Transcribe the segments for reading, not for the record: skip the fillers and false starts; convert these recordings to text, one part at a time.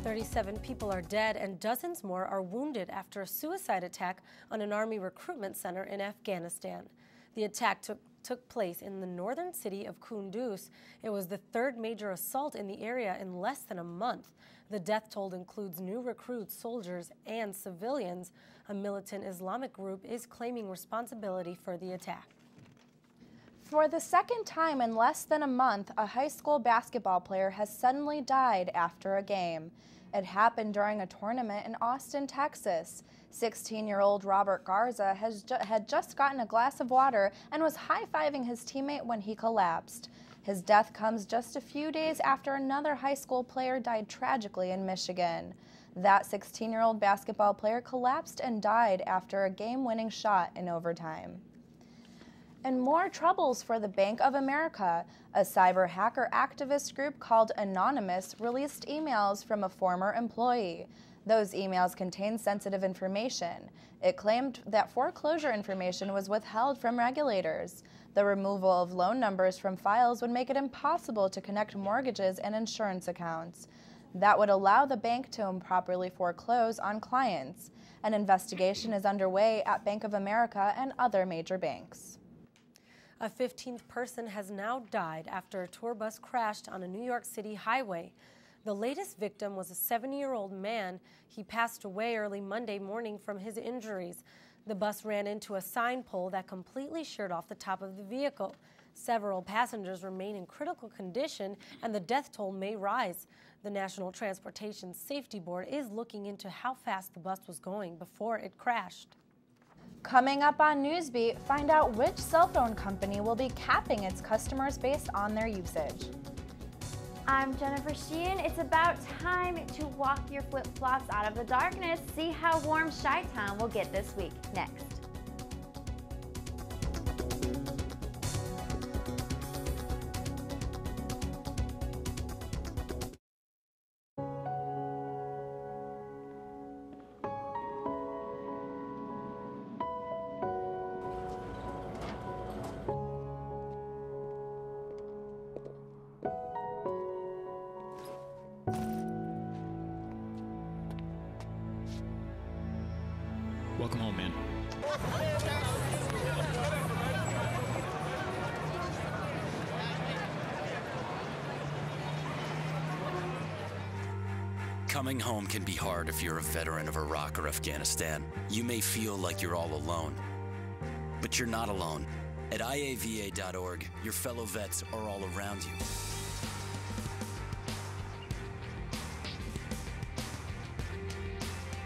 37 people are dead and dozens more are wounded after a suicide attack on an Army recruitment center in Afghanistan. The attack took place in the northern city of Kunduz. It was the third major assault in the area in less than a month. The death toll includes new recruits, soldiers, and civilians. A militant Islamic group is claiming responsibility for the attack. For the second time in less than a month, a high school basketball player has suddenly died after a game. It happened during a tournament in Austin, Texas. 16-year-old Robert Garza had just gotten a glass of water and was high-fiving his teammate when he collapsed. His death comes just a few days after another high school player died tragically in Michigan. That 16-year-old basketball player collapsed and died after a game-winning shot in overtime. And more troubles for the Bank of America. A cyber hacker activist group called Anonymous released emails from a former employee. Those emails contained sensitive information. It claimed that foreclosure information was withheld from regulators. The removal of loan numbers from files would make it impossible to connect mortgages and insurance accounts. That would allow the bank to improperly foreclose on clients. An investigation is underway at Bank of America and other major banks. A 15th person has now died after a tour bus crashed on a New York City highway. The latest victim was a 70-year-old man. He passed away early Monday morning from his injuries. The bus ran into a sign pole that completely sheared off the top of the vehicle. Several passengers remain in critical condition, and the death toll may rise. The National Transportation Safety Board is looking into how fast the bus was going before it crashed. Coming up on Newsbeat, find out which cell phone company will be capping its customers based on their usage. I'm Jennifer Sheehan. It's about time to walk your flip-flops out of the darkness. See how warm Chi-Town will get this week. Next. Welcome home, man. Coming home can be hard if you're a veteran of Iraq or Afghanistan. You may feel like you're all alone, but you're not alone. At IAVA.org, your fellow vets are all around you.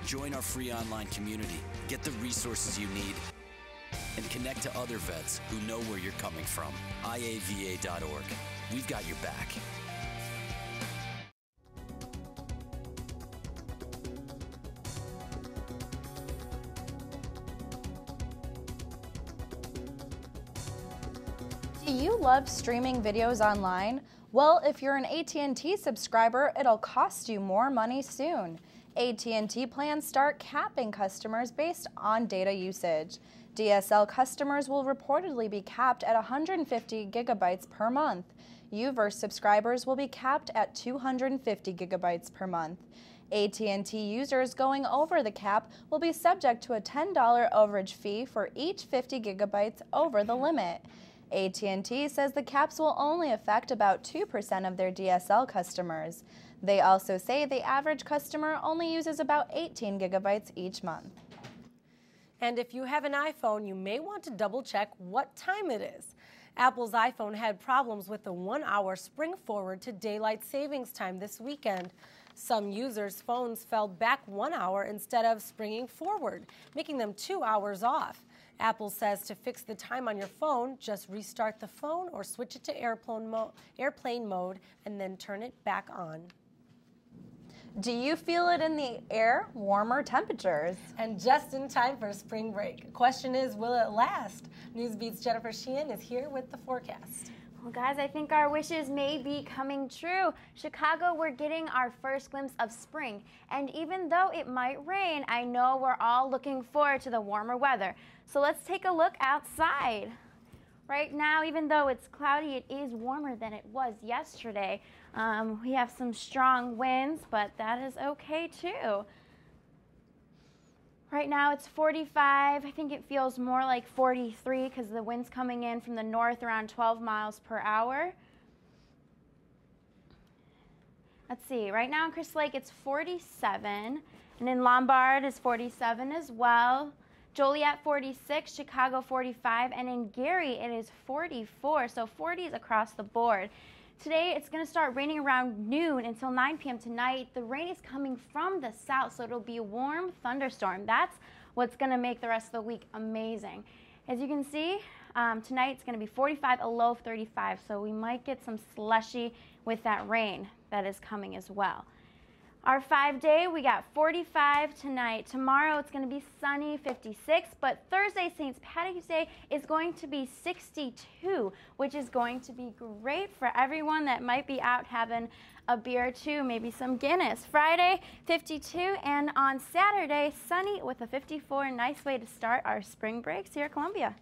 Join our free online community, get the resources you need, and connect to other vets who know where you're coming from. IAVA.org. We've got your back. Do you love streaming videos online? Well, if you're an AT&T subscriber, it'll cost you more money soon. AT&T plans start capping customers based on data usage. DSL customers will reportedly be capped at 150 gigabytes per month. UVerse subscribers will be capped at 250 gigabytes per month. AT&T users going over the cap will be subject to a $10 overage fee for each 50 gigabytes over the limit. AT&T says the caps will only affect about 2% of their DSL customers. They also say the average customer only uses about 18 gigabytes each month. And if you have an iPhone, you may want to double-check what time it is. Apple's iPhone had problems with the 1-hour spring forward to daylight savings time this weekend. Some users' phones fell back 1 hour instead of springing forward, making them 2 hours off. Apple says to fix the time on your phone, just restart the phone or switch it to airplane mode and then turn it back on. Do you feel it in the air? Warmer temperatures. And just in time for spring break. Question is, will it last? Newsbeat's Jennifer Sheehan is here with the forecast. Well, guys, I think our wishes may be coming true. Chicago, we're getting our first glimpse of spring. And even though it might rain, I know we're all looking forward to the warmer weather. So let's take a look outside. Right now, even though it's cloudy, it is warmer than it was yesterday. We have some strong winds, but that is okay too. Right now it's 45. I think it feels more like 43 because the wind's coming in from the north around 12 miles per hour. Let's see, right now in Crystal Lake it's 47, and in Lombard is 47 as well. Joliet 46, Chicago 45, and in Gary it is 44, so 40s across the board. Today it's going to start raining around noon until 9 p.m. tonight. The rain is coming from the south, so it'll be a warm thunderstorm. That's what's going to make the rest of the week amazing. As you can see, tonight it's going to be 45, a low of 35, so we might get some slushy with that rain that is coming as well. Our 5-day, we got 45 tonight. Tomorrow it's going to be sunny, 56, but Thursday, St. Patrick's Day, is going to be 62, which is going to be great for everyone that might be out having a beer or two, maybe some Guinness. Friday, 52, and on Saturday, sunny with a 54. Nice way to start our spring breaks here at Columbia.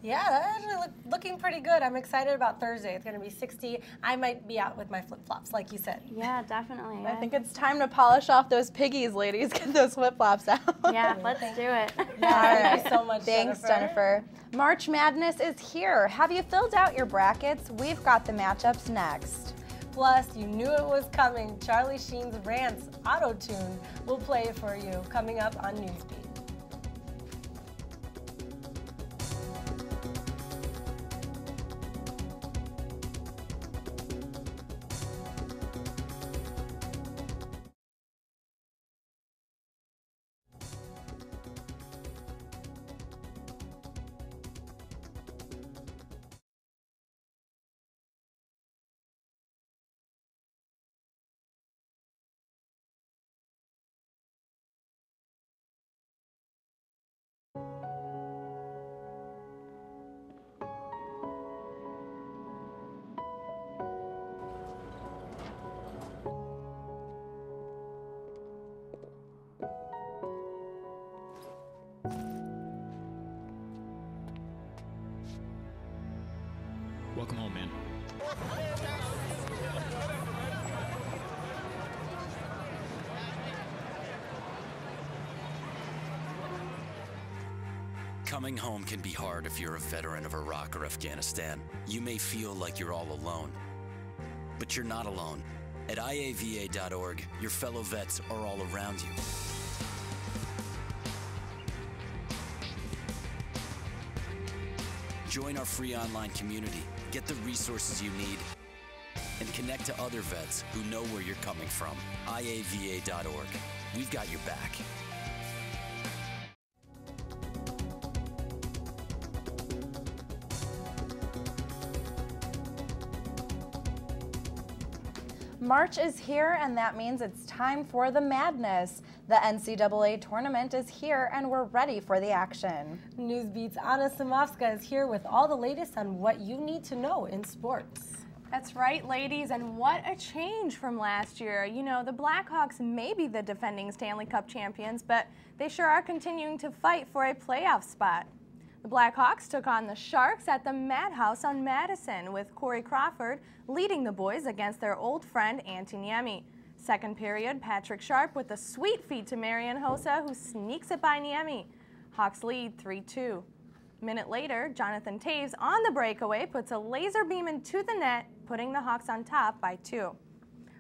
Yeah, that's actually looking pretty good. I'm excited about Thursday. It's going to be 60. I might be out with my flip-flops, like you said. Yeah, definitely. I think it's time to polish off those piggies, ladies. Get those flip-flops out. Yeah, let's do it. Thank you so much, Thanks, Jennifer. March Madness is here. Have you filled out your brackets? We've got the matchups next. Plus, you knew it was coming. Charlie Sheen's Rants Auto-Tune will play for you coming up on Newsbeat. Welcome home, man. Coming home can be hard if you're a veteran of Iraq or Afghanistan. You may feel like you're all alone, but you're not alone. At IAVA.org, your fellow vets are all around you. Join our free online community, get the resources you need, and connect to other vets who know where you're coming from. IAVA.org. We've got your back. March is here, and that means it's time for the madness. The NCAA tournament is here, and we're ready for the action. Newsbeat's Anna Samovska is here with all the latest on what you need to know in sports. That's right, ladies, and what a change from last year. You know, the Blackhawks may be the defending Stanley Cup champions, but they sure are continuing to fight for a playoff spot. The Blackhawks took on the Sharks at the Madhouse on Madison, with Corey Crawford leading the boys against their old friend Antti Niemi. Second period, Patrick Sharp with a sweet feed to Marian Hossa, who sneaks it by Niemi. Hawks lead 3-2. A minute later, Jonathan Taves on the breakaway puts a laser beam into the net, putting the Hawks on top by 2.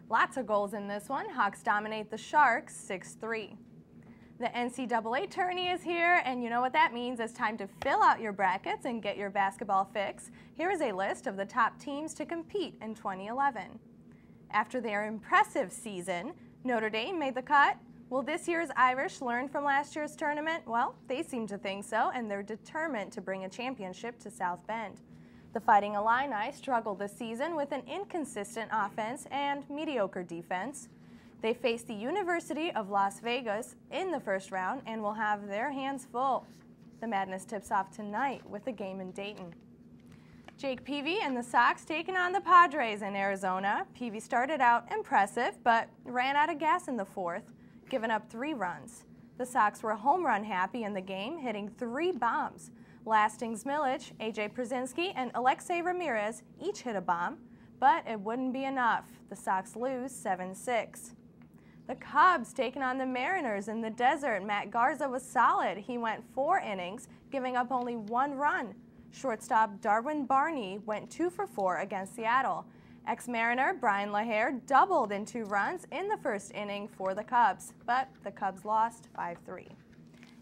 Lots of goals in this one. Hawks dominate the Sharks 6-3. The NCAA tourney is here, and you know what that means. It's time to fill out your brackets and get your basketball fix. Here is a list of the top teams to compete in 2011. After their impressive season, Notre Dame made the cut. Will this year's Irish learn from last year's tournament? Well, they seem to think so, and they're determined to bring a championship to South Bend. The Fighting Illini struggled this season with an inconsistent offense and mediocre defense. They face the University of Las Vegas in the first round and will have their hands full. The madness tips off tonight with a game in Dayton. Jake Peavy and the Sox taking on the Padres in Arizona. Peavy started out impressive, but ran out of gas in the fourth, giving up 3 runs. The Sox were home run happy in the game, hitting 3 bombs. Lasting's Milic, AJ Przinsky, and Alexei Ramirez each hit a bomb, but it wouldn't be enough. The Sox lose 7-6. The Cubs taking on the Mariners in the desert. Matt Garza was solid. He went 4 innings, giving up only 1 run. Shortstop Darwin Barney went 2 for 4 against Seattle. Ex-Mariner Brian LaHare doubled in 2 runs in the first inning for the Cubs, but the Cubs lost 5-3.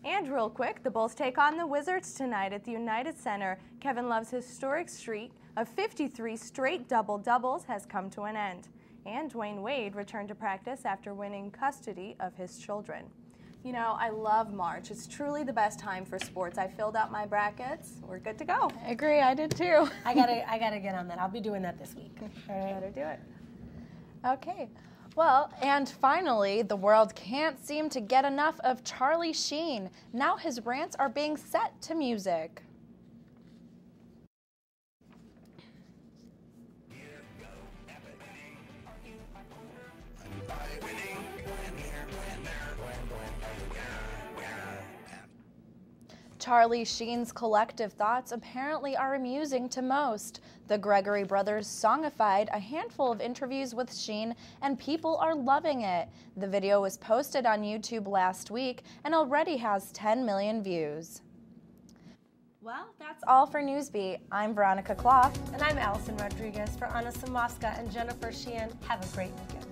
And real quick, the Bulls take on the Wizards tonight at the United Center. Kevin Love's historic streak of 53 straight double-doubles has come to an end. And Dwayne Wade returned to practice after winning custody of his children. You know, I love March. It's truly the best time for sports. I filled out my brackets. We're good to go. I agree, I did too. I gotta get on that. I'll be doing that this week. All right. Better do it. Okay. Well, and finally, the world can't seem to get enough of Charlie Sheen. Now his rants are being set to music. Charlie Sheen's collective thoughts apparently are amusing to most. The Gregory brothers songified a handful of interviews with Sheen, and people are loving it. The video was posted on YouTube last week and already has 10 million views. Well, that's all for Newsbeat. I'm Veronica Clough. And I'm Allison Rodriguez. For Anna Samoska and Jennifer Sheehan, have a great weekend.